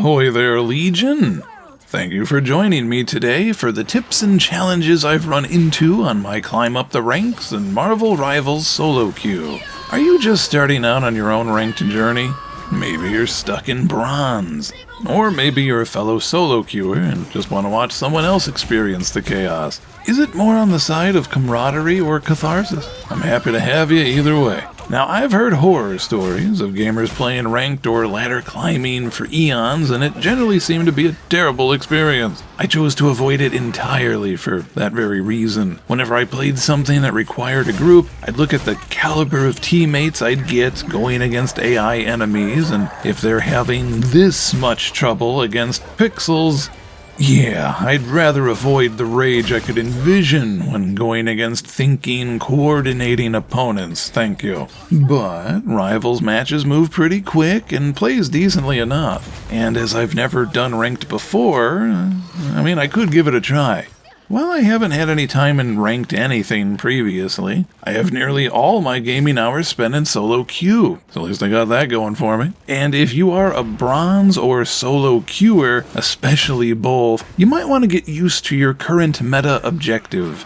Ahoy there, Legion! Thank you for joining me today for the tips and challenges I've run into on my climb up the ranks in Marvel Rivals solo queue. Are you just starting out on your own ranked journey? Maybe you're stuck in bronze. Or maybe you're a fellow solo queuer and just want to watch someone else experience the chaos. Is it more on the side of camaraderie or catharsis? I'm happy to have you either way. Now, I've heard horror stories of gamers playing ranked or ladder climbing for eons, and it generally seemed to be a terrible experience. I chose to avoid it entirely for that very reason. Whenever I played something that required a group, I'd look at the caliber of teammates I'd get going against AI enemies, and if they're having this much trouble against pixels, yeah, I'd rather avoid the rage I could envision when going against thinking, coordinating opponents, thank you. But Rivals matches move pretty quick and plays decently enough. And as I've never done ranked before, I could give it a try. While I haven't had any time in ranked anything previously, I have nearly all my gaming hours spent in solo queue, so at least I got that going for me. And if you are a bronze or solo queuer, especially both, you might want to get used to your current meta objective,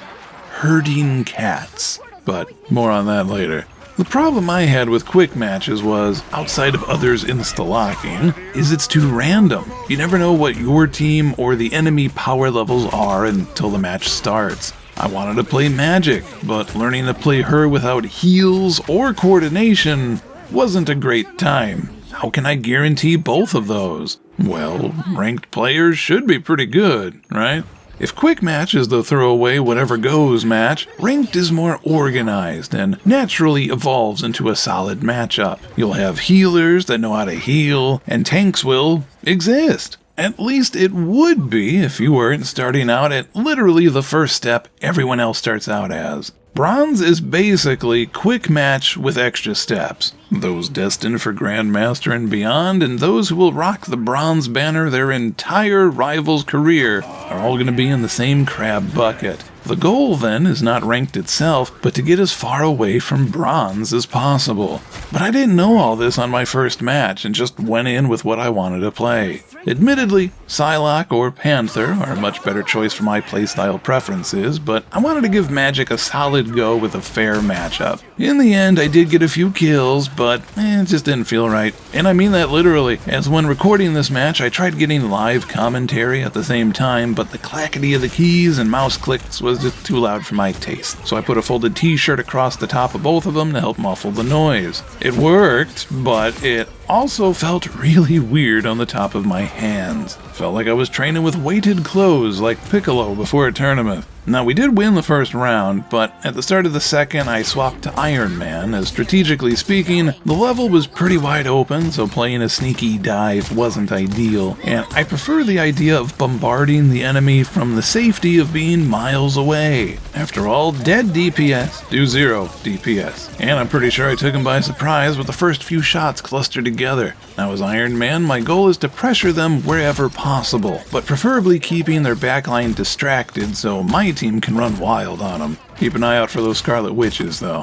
herding cats. But more on that later. The problem I had with quick matches was, outside of others insta-locking, is it's too random. You never know what your team or the enemy power levels are until the match starts. I wanted to play Magic, but learning to play her without heals or coordination wasn't a great time. How can I guarantee both of those? Well, ranked players should be pretty good, right? If quick match is the throwaway whatever goes match, ranked is more organized and naturally evolves into a solid matchup. You'll have healers that know how to heal, and tanks will exist. At least it would be if you weren't starting out at literally the first step everyone else starts out as. Bronze is basically quick match with extra steps. Those destined for Grandmaster and beyond, and those who will rock the bronze banner their entire Rivals career, are all going to be in the same crab bucket. The goal, then, is not ranked itself, but to get as far away from bronze as possible. But I didn't know all this on my first match, and just went in with what I wanted to play. Admittedly, Psylocke or Panther are a much better choice for my playstyle preferences, but I wanted to give Magic a solid go with a fair matchup. In the end, I did get a few kills, but it just didn't feel right. And I mean that literally, as when recording this match, I tried getting live commentary at the same time, but the clackety of the keys and mouse clicks was just too loud for my taste. So I put a folded t-shirt across the top of both of them to help muffle the noise. It worked, but it also felt really weird on the top of my hands. Felt like I was training with weighted clothes like Piccolo before a tournament. Now, we did win the first round, but at the start of the second, I swapped to Iron Man, as strategically speaking, the level was pretty wide open, so playing a sneaky dive wasn't ideal, and I prefer the idea of bombarding the enemy from the safety of being miles away. After all, dead DPS do 0 DPS, and I'm pretty sure I took him by surprise with the first few shots clustered together. Now, as Iron Man, my goal is to pressure them wherever possible, but preferably keeping their backline distracted so my team can run wild on them. Keep an eye out for those Scarlet Witches, though.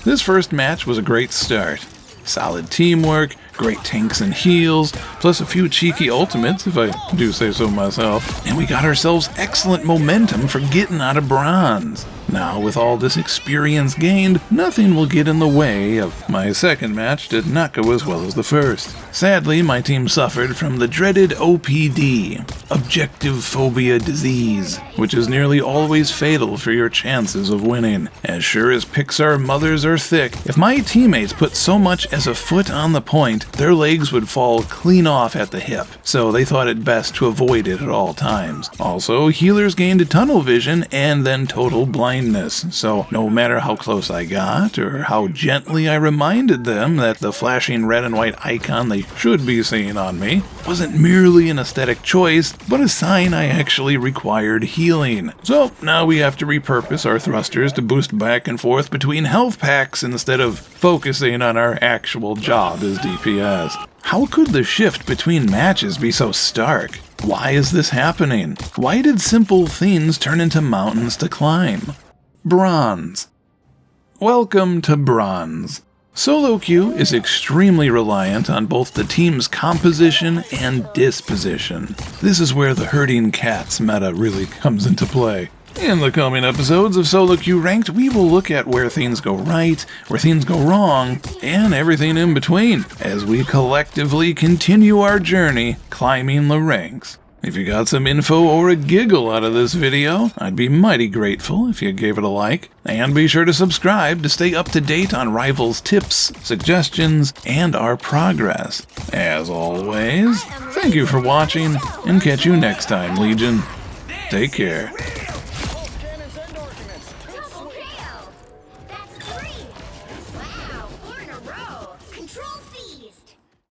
This first match was a great start. Solid teamwork, great tanks and heals, plus a few cheeky ultimates, if I do say so myself, and we got ourselves excellent momentum for getting out of bronze. Now, with all this experience gained, nothing will get in the way of my second match did not go as well as the first. Sadly, my team suffered from the dreaded OPD, Objective Phobia Disease, which is nearly always fatal for your chances of winning. As sure as Pixar mothers are thick, if my teammates put so much as a foot on the point, their legs would fall clean off at the hip, so they thought it best to avoid it at all times. Also, healers gained tunnel vision and then total blindness, so no matter how close I got, or how gently I reminded them that the flashing red and white icon they should be seeing on me wasn't merely an aesthetic choice, but a sign I actually required healing. So now we have to repurpose our thrusters to boost back and forth between health packs instead of focusing on our actual job as DPS. How could the shift between matches be so stark? Why is this happening? Why did simple things turn into mountains to climb? Bronze. Welcome to Bronze. Solo queue is extremely reliant on both the team's composition and disposition. This is where the herding cats meta really comes into play. In the coming episodes of Solo Queue Ranked, we will look at where things go right, where things go wrong, and everything in between, as we collectively continue our journey climbing the ranks. If you got some info or a giggle out of this video, I'd be mighty grateful if you gave it a like. And be sure to subscribe to stay up to date on Rivals tips, suggestions, and our progress. As always, thank you for watching, and catch you next time, Legion. Take care.